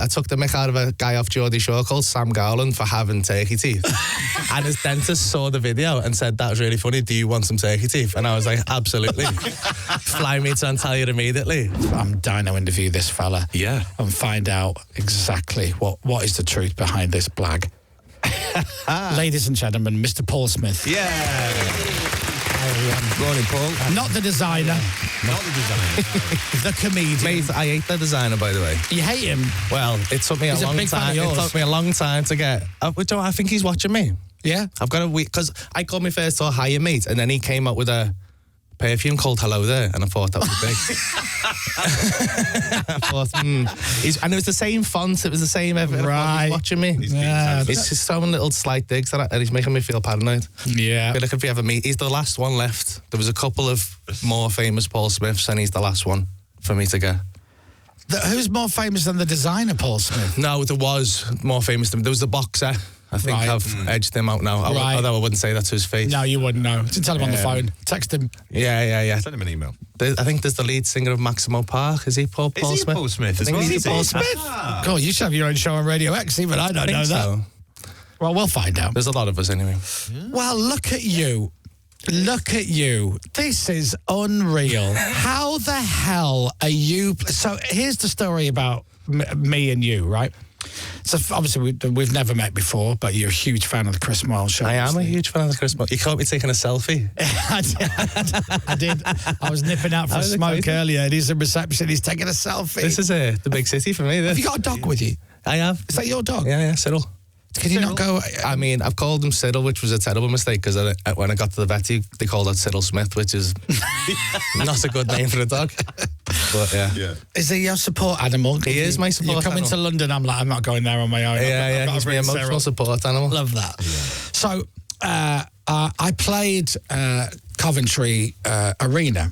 I took the mick out of a guy off Geordie Shore called Sam Gowland for having turkey teeth. And his dentist saw the video and said, that was really funny. Do you want some turkey teeth? And I was like, absolutely. Fly me to Antalya immediately. I'm dying to interview this fella. Yeah. And find out exactly what is the truth behind this blag. Ladies and gentlemen, Mr. Paul Smith. Yeah. Morning, Paul. Not the designer. Not the designer. The comedian. Mate, I hate the designer, by the way. You hate him? Well, it took me He's a long big fan time. of yours. It took me a long time to get. I think he's watching me. Yeah. I've got a week because I called my first door hiya mate, and then he came up with a perfume called Hello There, and I thought that was big. I thought, and it was the same font, it was the same everything. Right. He's watching me. It's just so many little slight digs that and he's making me feel paranoid. Yeah. I feel like if we ever meet, he's the last one left. There was a couple of more famous Paul Smiths, and he's the last one for me to get. Who's more famous than the designer, Paul Smith? No, there was more famous than there was the boxer. I think I've edged him out now. Right. Although I wouldn't say that to his face. No, you wouldn't know. Just tell him on the phone. Text him. Yeah. Send him an email. I think there's the lead singer of Maximo Park. Is he Paul Smith? Paul Smith as well? Is he Paul Smith? God, you should have your own show on Radio X, even I don't know that. So. Well, we'll find out. There's a lot of us anyway. Yeah. Well, look at you. Look at you. This is unreal. How the hell are you... So here's the story about me and you, right? So obviously we've never met before, but you're a huge fan of the Chris Moyles Show. I am a huge fan of the Chris Moyles. You caught me taking a selfie. I did. I was nipping out for a smoke earlier, and he's in reception. He's taking a selfie. This is the big city for me. Have you got a dog with you? I have. Is that your dog? Yeah, Cyril. Can you not go... I mean, I've called him Cyril, which was a terrible mistake, because when I got to the vet, they called out Cyril Smith, which is not a good name for a dog. But yeah. Is he your support animal? He is my support animal. You're coming to London, I'm like, I'm not going there on my own. Yeah, he's my emotional support animal. Love that. Yeah. So, I played Coventry Arena.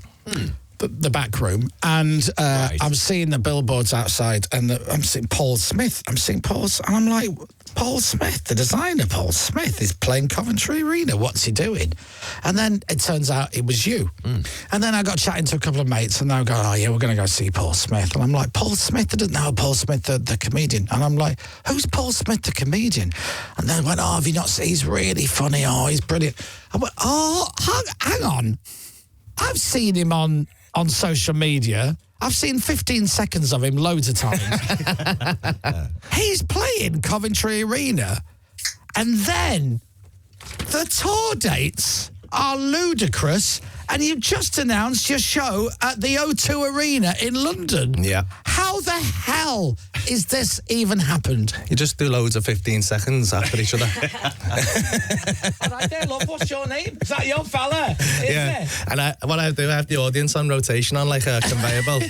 The back room, and I'm seeing the billboards outside, and I'm seeing Paul Smith. And I'm like, Paul Smith, the designer, Paul Smith, is playing Coventry Arena. What's he doing? And then it turns out it was you. And then I got chatting to a couple of mates, and they were going, oh yeah, we're going to go see Paul Smith. And I'm like, Paul Smith? I didn't know Paul Smith, the comedian. And I'm like, who's Paul Smith, the comedian? And then went, oh, have you not seen? He's really funny. Oh, he's brilliant. I went, oh, hang on. I've seen him on social media. I've seen 15 seconds of him loads of times. He's playing Coventry Arena, and then the tour dates are ludicrous, and you've just announced your show at the O2 Arena in London. Yeah. How the hell is this even happened? You just do loads of 15 seconds after each other. All right there, love, what's your name? Is that your fella? Yeah. And what I do, I have the audience on rotation on like a conveyor belt.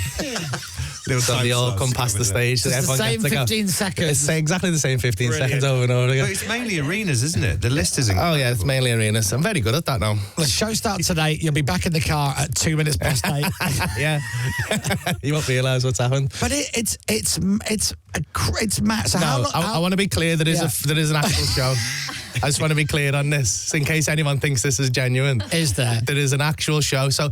They all come past the stage. It's the same 15 seconds. It's exactly the same 15 seconds over and over again. But it's mainly arenas, isn't it? The list isn't. Oh, yeah, it's mainly arenas. I'm very good at that now. The show starts at 8. You'll be back in the car at 2 minutes past 8. Yeah. You won't realise what's happened. But it's mad. So no, I want to be clear. There is an actual show. I just want to be clear on this, in case anyone thinks this is genuine. Is there? There is an actual show. So,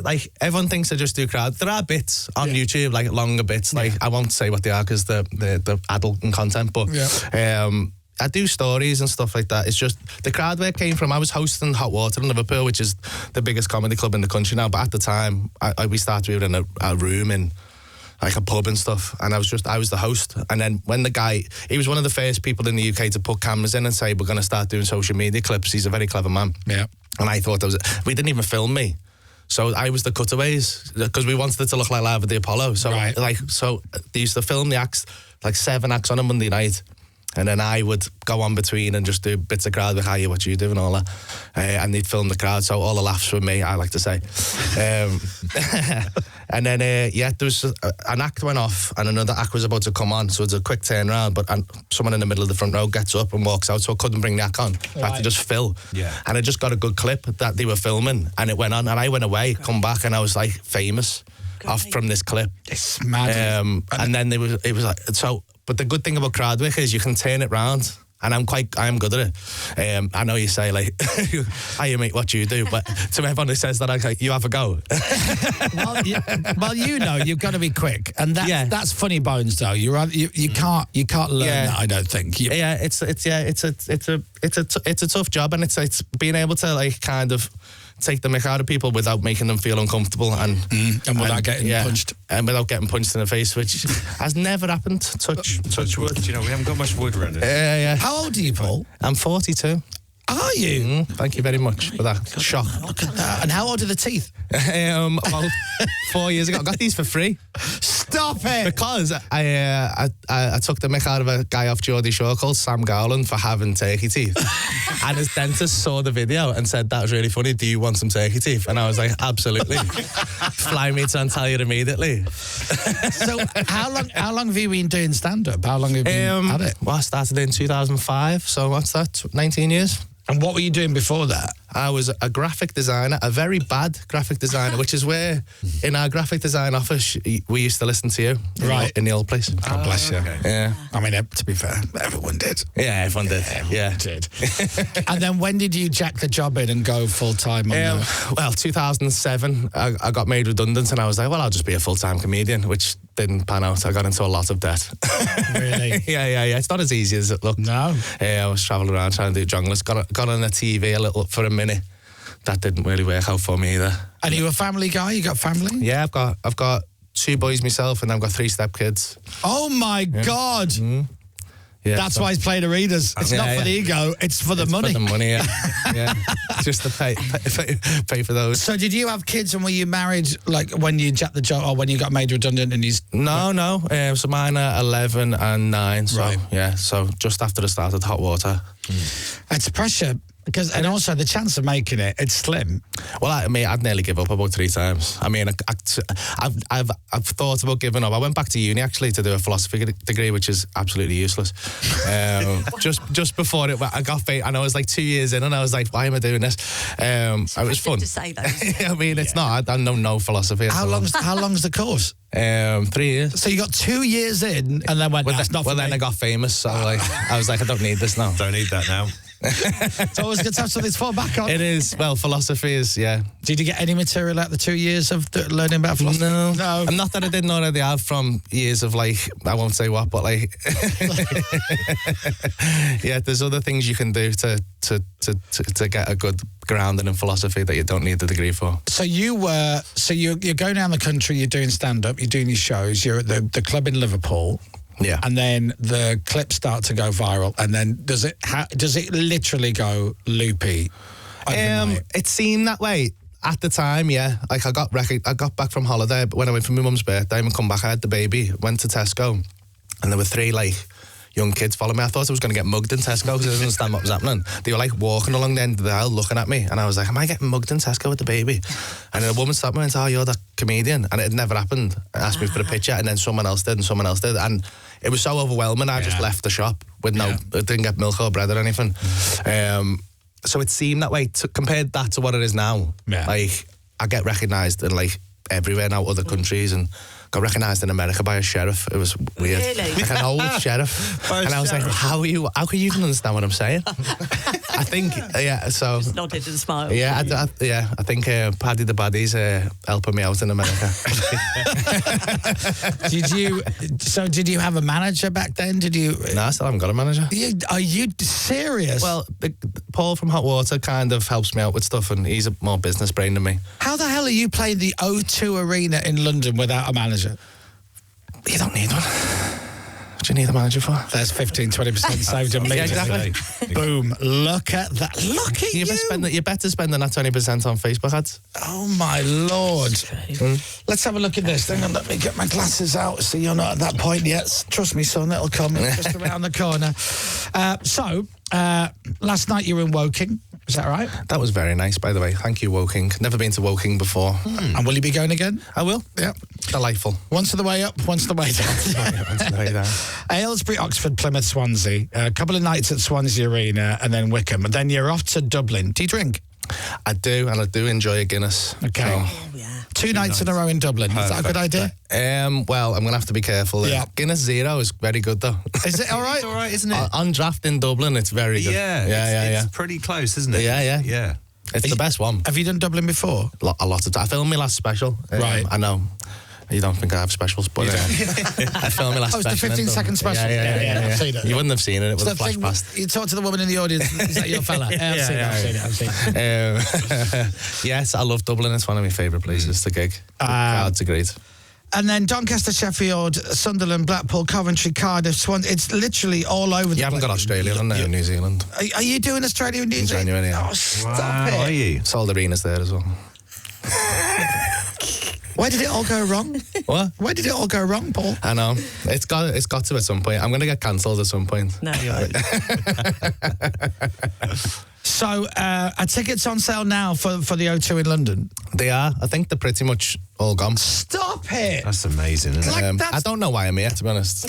like, everyone thinks I just do crowd. There are bits on YouTube, like longer bits. Like, I won't say what they are because the adult content, but I do stories and stuff like that. It's just the crowd where it came from. I was hosting Hot Water in Liverpool, which is the biggest comedy club in the country now. But at the time, we started in a room in like a pub and stuff, and I was the host. And then when the guy, he was one of the first people in the UK to put cameras in and say, we're going to start doing social media clips. He's a very clever man. Yeah. And I thought we didn't even film me. So I was the cutaways, because we wanted it to look like Live at the Apollo. So so they used to film the acts, like 7 acts on a Monday night. And then I would go on between and just do bits of crowd with hiya, what you do and all that. And they'd film the crowd, so all the laughs were me, I like to say. And then, there was an act went off and another act was about to come on, so it's a quick turnaround, but someone in the middle of the front row gets up and walks out, so I couldn't bring the act on. I had to just fill. Yeah. And I just got a good clip that they were filming, and it went on, and I went away, come back, and I was like famous off from this clip. It's mad. And then it was like, so... But the good thing about Crowdwick is you can turn it round And I am good at it. I know you say, like, hey, mate, what do you do? But to everyone who says that, I'm like, you have a go. well, you've got to be quick. And that's funny bones, though. You can't learn that, I don't think. It's a tough job, and it's being able to, like, kind of take the mick out of people without making them feel uncomfortable and without getting punched. And without getting punched in the face, which has never happened. Touch wood. You know, we haven't got much wood around it. Yeah. How old are you, Paul? I'm 42. Are you? Thank you very much for that shock. Look at that. And how old are the teeth? About 4 years ago. I got these for free. Stop it! Because I took the mick out of a guy off Geordie Shore called Sam Garland for having turkey teeth. And his dentist saw the video and said, that was really funny. Do you want some turkey teeth? And I was like, absolutely. Fly me to Antalya immediately. So how long have you been doing stand-up? How long have you been at it? Well, I started in 2005. So what's that? 19 years. And what were you doing before that? I was a graphic designer, a very bad graphic designer, which is where in our graphic design office we used to listen to you. Right. In the old place. God bless you. Okay. Yeah. I mean, to be fair, everyone did. Yeah, everyone did. Everyone did. And then when did you jack the job in and go full-time on Well, 2007, I got made redundant and I was like, well, I'll just be a full-time comedian, which didn't pan out. I got into a lot of debt. Really? Yeah. It's not as easy as it looked. No. I was travelling around trying to do junglers. Got on the TV a little for a minute. That didn't really work out for me either. And are you a family guy? You got family? Yeah, I've got 2 boys myself, and I've got 3 stepkids. Oh my God! Yeah, that's why he's playing arenas. It's not for the ego; it's for the money. For the money, yeah. Just to pay for those. So, did you have kids, and were you married like when you jacked the job, or when you got made redundant? And No. So mine are 11 and 9. So right. Yeah. So just after the start of Hot Water. It's pressure. And also the chance of making it's slim. Well, I'd nearly give up about 3 times. I mean, I've thought about giving up. I went back to uni actually to do a philosophy degree, which is absolutely useless. Just before I got fate, and I was like 2 years in, and I was like, why am I doing this? It was fun. To say that. I mean, it's not. I know no philosophy. How long's the course? 3 years. So you got 2 years in, and then went. Then I got famous, so I was like, I don't need this now. Don't need that now. It's always good to have something to fall back on. It is. Well, philosophy is, yeah. Did you get any material out the 2 years of learning about philosophy? No. And not that I didn't already have from years of, like, I won't say what, but, like, yeah, there's other things you can do to get a good grounding in philosophy that you don't need the degree for. So you're going around the country, you're doing stand-up, you're doing your shows, you're at the club in Liverpool. Yeah. And then the clips start to go viral, and then does it literally go loopy? It seemed that way at the time, yeah. Like I got back from holiday when I went for my mum's birthday and come back, I had the baby, went to Tesco, and there were 3 like young kids following me. I thought I was going to get mugged in Tesco because I didn't understand what was happening. They were like walking along the end of the aisle looking at me, and I was like, am I getting mugged in Tesco with the baby? And then a woman stopped me and said, oh, you're that comedian. And it had never happened. I asked me for a picture, and then someone else did, and it was so overwhelming. I just left the shop with I didn't get milk or bread or anything. So it seemed that way. Compared that to what it is now, like I get recognised in like everywhere now, other countries, and got recognised in America by a sheriff. It was weird. Really? Like an old sheriff. And I was like, how can you even understand what I'm saying? I think, so. Just nodded and smiled. Yeah, I think Paddy the Baddy's helping me out in America. Did you have a manager back then? No, I still haven't got a manager. Are you serious? Well, Paul from Hot Water kind of helps me out with stuff, and he's a more business brain than me. How the hell are you playing the O2 Arena in London without a manager? You don't need one. What do you need a manager for? There's 15-20% saved immediately. Yeah, exactly. Boom. Look at that. Look at you. You're better spending that 20% on Facebook ads. Oh, my Lord. Let's have a look at this. Hang on, let me get my glasses out so you're not at that point yet. Trust me, son, it'll come just around the corner. Last night you were in Woking. Is that right? That was very nice, by the way. Thank you, Woking. Never been to Woking before. And will you be going again? I will. Yeah. Delightful. Once on the way up, once on the way down. Aylesbury, Oxford, Plymouth, Swansea. A couple of nights at Swansea Arena and then Wickham. And then you're off to Dublin. Do you drink? I do, and I do enjoy a Guinness. Okay. So. Oh, yeah. 2 nights in a row in Dublin. Is that a good idea? Well, I'm going to have to be careful. Yeah. Guinness Zero is very good, though. Is it all right? It's all right, isn't it? On draft in Dublin, it's very good. It's pretty close, isn't it? Yeah. It's the best one. Have you done Dublin before? A lot of times. I filmed my last special. Right. I know. You don't think I have specials, but I filmed my last Oh, it's special. the 15-second special. Yeah. I've seen it. You wouldn't have seen it. It would have The flashed thing- past. You talk to the woman in the audience. Is that your fella? I've seen it. Yes, I love Dublin. It's one of my favourite places to gig. The crowds are great. And then Doncaster, Sheffield, Sunderland, Blackpool, Coventry, Cardiff, Swan. It's literally all over the place. You haven't got Australia on there, New Zealand. Are you doing Australia and New In Zealand? January, yeah. Oh, stop it. Are you? Sold arenas there as well. Where did it all go wrong? What? Where did it all go wrong, Paul? I know. It's got to at some point. I'm going to get cancelled at some point. No, you won't. So, are tickets on sale now for the O2 in London? They are. I think they're pretty much all gone. Stop it. That's amazing, isn't it? Like, I don't know why I'm here, to be honest.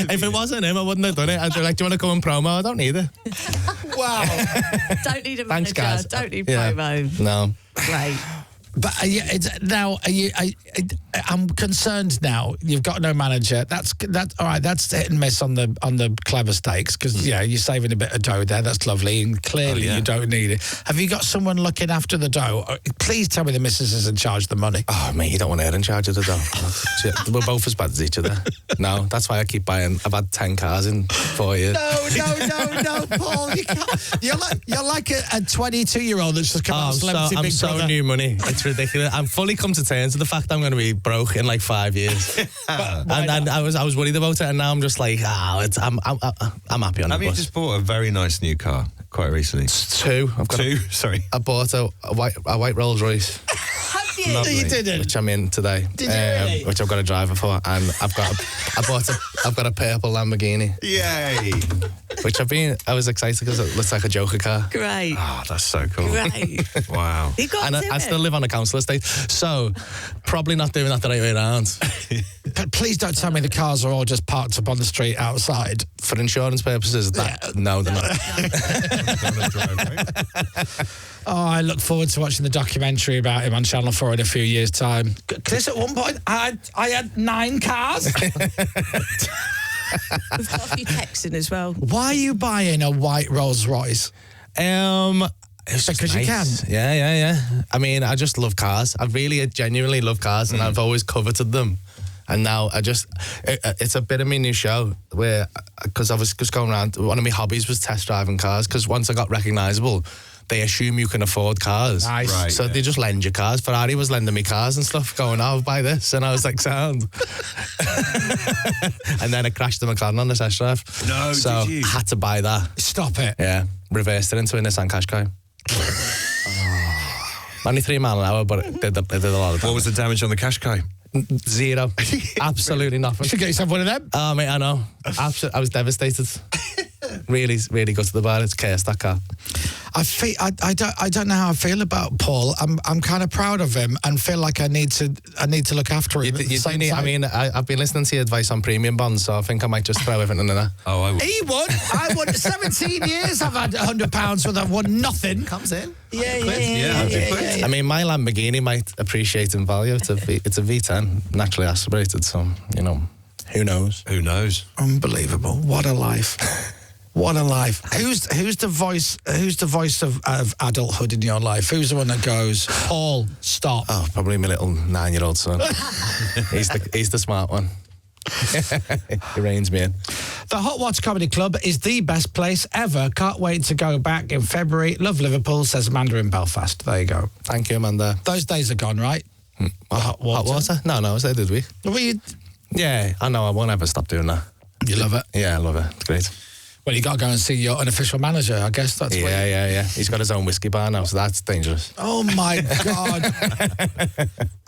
If it wasn't him, I wouldn't have done it. I'd be like, do you want to come and promo? I don't need it. Wow. Don't need a Thanks, manager. guys. Don't need Yeah. promo. No. Great. But I'm concerned now. You've got no manager. That's all right. That's hit and miss on the clever stakes because you're saving a bit of dough there. That's lovely, and clearly you don't need it. Have you got someone looking after the dough? Please tell me the missus is in charge of the money. Oh, mate, you don't want her in charge of the dough. We're both as bad as each other. No, that's why I keep buying. I've had 10 cars in 4 years. No, Paul. You can't. You're like a 22-year-old that's just come out of Celebrity I'm Big so Brother. new money. It's ridiculous. I'm fully come to terms with the fact I'm going to be broke in like 5 years. and I was worried about it, and now I'm just like, I'm happy on Have the you bus. just bought a very nice new car quite recently? Two. I've got Two? Sorry. I bought a white Rolls Royce, Have you? Lovely. You didn't. which I'm in today. Did you really? Which I've got a driver for, and I've got a purple Lamborghini, Yay! which I was excited because it looks like a Joker car. Great. Oh, that's so cool. Great. Wow. You got And to do I it. still live on a council estate, so probably not doing that the right way around. But please don't tell me the cars are all just parked up on the street outside. For insurance purposes, no, they're not. Oh, I look forward to watching the documentary about him on Channel 4 in a few years' time. Chris, at one point, I had 9 cars. We've got a few texts in as well. Why are you buying a white Rolls Royce? It's just Because you nice. can. Yeah. I mean, I just love cars. I really genuinely love cars, and I've always coveted them. And now it's a bit of my new show where, because I was just going around, one of my hobbies was test driving cars, because once I got recognisable, they assume you can afford cars. Nice. Right, So yeah. they just lend you cars. Ferrari was lending me cars and stuff, going, oh, buy this. And I was like, sound. And then I crashed the McLaren on the test drive. No, so did you? I had to buy that. Stop it. Yeah, reversed it into a Nissan Qashqai. Only 3 miles an hour, but it did a lot of damage. What was the damage on the Qashqai? Zero. Absolutely You nothing. should get yourself one of them. Oh, mate, I know. I was devastated. Really, really gutted about it. It's chaos, that car. I don't know how I feel about Paul. I'm kind of proud of him and feel like I need to look after him. You do need, I mean, I've been listening to your advice on premium bonds, so I think I might just throw everything in there. Oh, I would. He won. I won 17 years. I've had £100 worth. I've won nothing. Comes in. Yeah. I mean, my Lamborghini might appreciate in value. It's a V10, naturally aspirated, so, who knows? Who knows? Unbelievable. What a life. What a life. Who's the voice of adulthood in your life? Who's the one that goes, Paul, stop? Oh, probably my little 9-year-old son. he's the smart one. He reins me in. The Hot Watch Comedy Club is the best place ever. Can't wait to go back in February. Love Liverpool, says Amanda in Belfast. There you go. Thank you, Amanda. Those days are gone, right? Hot water? No, so did we? Well, you Yeah, I know. I won't ever stop doing that. love it. Yeah, I love it. It's great. Well, you got to go and see your unofficial manager. I guess that's what Yeah. He's got his own whiskey bar now, so that's dangerous. Oh my God!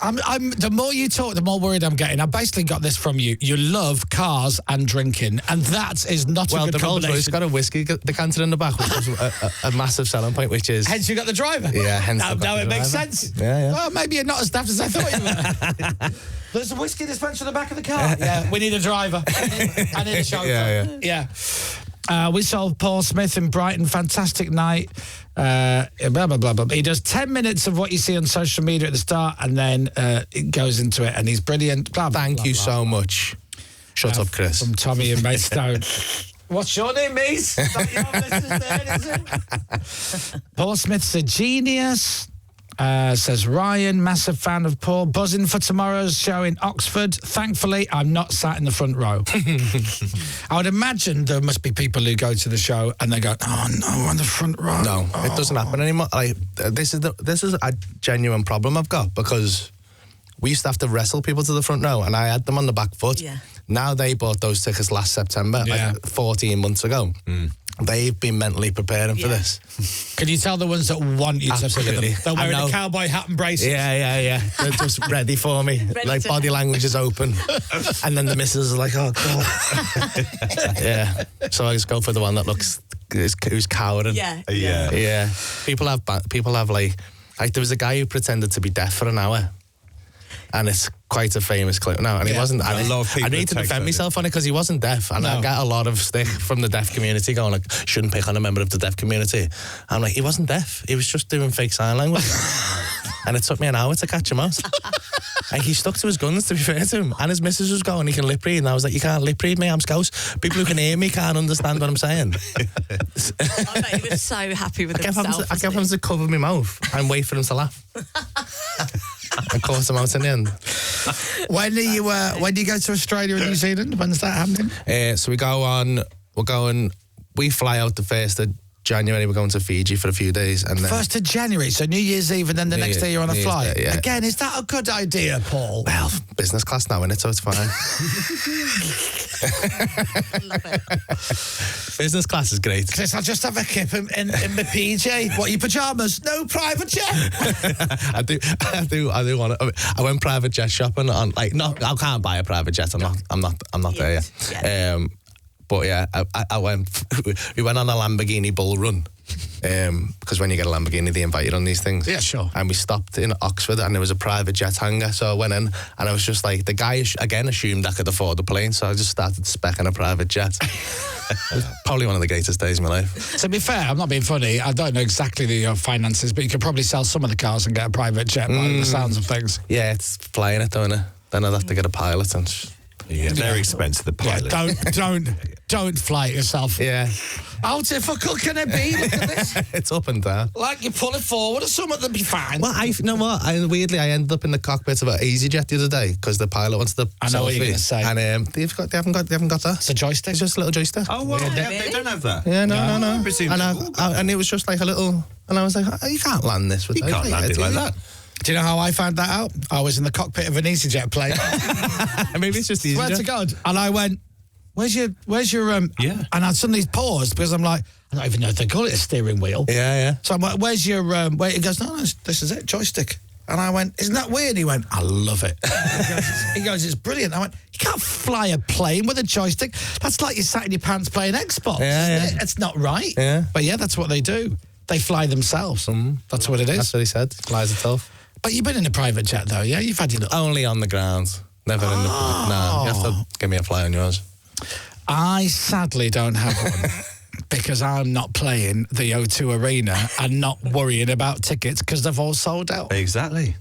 I'm. The more you talk, the more worried I'm getting. I basically got this from you. You love cars and drinking, and that is not Well, a good the Rolls Royce combination. got a whiskey decanter in the back, which was a massive selling point, which is... Hence, you got the driver. Yeah, hence Now, I've got now the it makes driver. sense. Yeah. Well, maybe you're not as daft as I thought you were. There's a whiskey dispenser in the back of the car. Yeah, we need a driver. I need a chauffeur. Yeah. Yeah. We saw Paul Smith in Brighton. Fantastic night. Blah, blah, blah, blah. He does 10 minutes of what you see on social media at the start, and then it goes into it, and he's brilliant. Blah, blah, Thank blah, you blah. so much. Shut up, Chris. From Tommy and Maidstone. What's your name, mate? Is that your missus there, is it? Paul Smith's a genius. Says Ryan, massive fan of Paul. Buzzing for tomorrow's show in Oxford. Thankfully, I'm not sat in the front row. I would imagine there must be people who go to the show and they go, "Oh no, we're in the front row." No, it doesn't happen anymore. Like this is a genuine problem I've got, because we used to have to wrestle people to the front row, and I had them on the back foot. Yeah. Now they bought those tickets last September, like 14 months ago. They've been mentally preparing for this. Can you tell the ones that want you Absolutely. to pick them? They're wearing a cowboy hat and braces. Yeah. They're just ready for me. Like body language is open. And then the missus is like, "Oh, God." Yeah. So I just go for the one that looks, who's cowering. Yeah. People have like there was a guy who pretended to be deaf for an hour. And it's quite a famous clip now. And he wasn't. A lot of people I need to defend myself on it, because he wasn't deaf. And I get a lot of stick from the deaf community going like, shouldn't pick on a member of the deaf community. I'm like, he wasn't deaf. He was just doing fake sign language. And it took me an hour to catch him out. And he stuck to his guns, to be fair to him. And his missus was going, "He can lip read." And I was like, "You can't lip read me, I'm Scouse. People who can hear me can't understand what I'm saying." I bet he was so happy with himself. I kept having to cover my mouth and wait for him to laugh. I caught him out in the end. When do you go to Australia and New Zealand? When's that happening? So we fly out the 1st of January. We're going to Fiji for a few days, and then 1st of January, so New Year's Eve, and then the next day you're on a flight. Day, yeah. Again, is that a good idea, Paul? Well, business class now, innit? So it's fine. Love it. Business class is great. Chris, I'll just have a kip in my PJ. What, your pyjamas? No private jet. I do want to. I went private jet shopping on I can't buy a private jet. I'm not there yet. Yeah. But yeah, I went. We went on a Lamborghini bull run. Because when you get a Lamborghini, they invite you on these things. Yeah, sure. And we stopped in Oxford, and there was a private jet hangar. So I went in, and I was just like, the guy again assumed I could afford the plane, so I just started specking a private jet. It was probably one of the greatest days of my life. To be fair, I'm not being funny. I don't know exactly your finances, but you could probably sell some of the cars and get a private jet by the sounds of things. Yeah, it's flying it, don't it? Then I'd have to get a pilot and. Yeah, very expensive, the pilot. Yeah, don't fly it yourself. Yeah. How difficult can it be? Look at this. It's up and down. Like, you pull it forward or something, that'll be fine. Well, you know what? Weirdly, I ended up in the cockpit of an EasyJet the other day because the pilot wants to. I know what you're going to say. And they haven't got that. It's a joystick. It's just a little joystick. Oh, wow. Yeah, They don't have that. Yeah, no. And it was just like a little. And I was like, "Oh, you can't land this with You can't land it like that." Do you know how I found that out? I was in the cockpit of an EasyJet plane. Maybe it's just Swear EasyJet. to God. And I went, where's your Yeah. And I suddenly paused because I'm like, I don't even know if they call it a steering wheel. Yeah. So I'm like, where's your where he goes, no, this is it, joystick. And I went, isn't that weird? He went, I love it. He goes, it's brilliant. I went, you can't fly a plane with a joystick. That's like you sat in your pants playing Xbox. Isn't it? It's not right. Yeah. But yeah, that's what they do. They fly themselves. That's what it is. That's what he said. Flies itself. But you've been in a private jet though, yeah? You've had your little... Only on the ground. Never in the. No, you have to give me a fly on yours. I sadly don't have one because I'm not playing the O2 Arena and not worrying about tickets because they've all sold out. Exactly.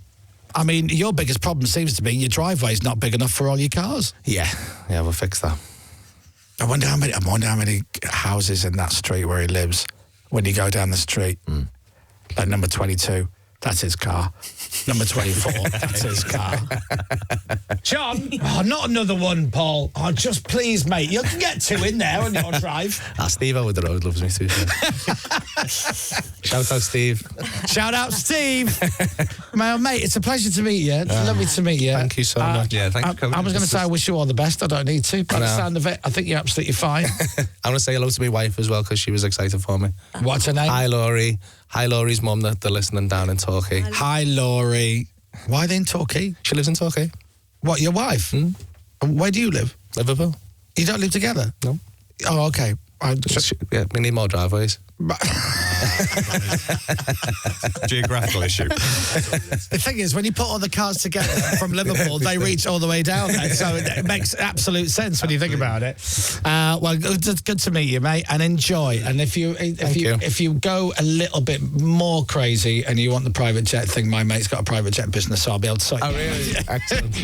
I mean, your biggest problem seems to be your driveway's not big enough for all your cars. Yeah, we'll fix that. I wonder how many houses in that street where he lives when you go down the street. Like number 22, that's his car. Number 24, that's his car. John, not another one, Paul. Oh, just please, mate. You can get two in there on your drive. Steve over the road loves me too. Shout out, Steve. Shout out, Steve. Mate, it's a pleasure to meet you. It's lovely to meet you. Thank you so much. Yeah, thanks for coming. I was going to say I wish you all the best. I don't need to. By the sound of it, I think you're absolutely fine. I'm going to say hello to my wife as well because she was excited for me. What's her name? Hi, Laurie. Hi, Laurie's mum. They're listening down in Torquay. Hi, Laurie. Why are they in Torquay? She lives in Torquay. What, your wife? Where do you live? Liverpool. You don't live together? No. Oh, okay. We need more driveways. Geographical issue. The thing is, when you put all the cars together from Liverpool, they reach all the way down there. So it makes absolute sense when you think about it. Well, good to meet you, mate, and enjoy. And if you go a little bit more crazy and you want the private jet thing, my mate's got a private jet business, so I'll be able to sort you out. Really? Excellent.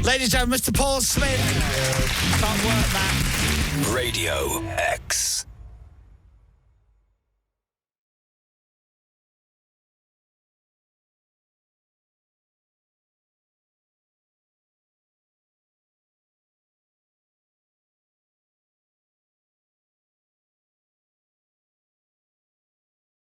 Ladies and gentlemen, Mr. Paul Smith. Can't work that. Radio X.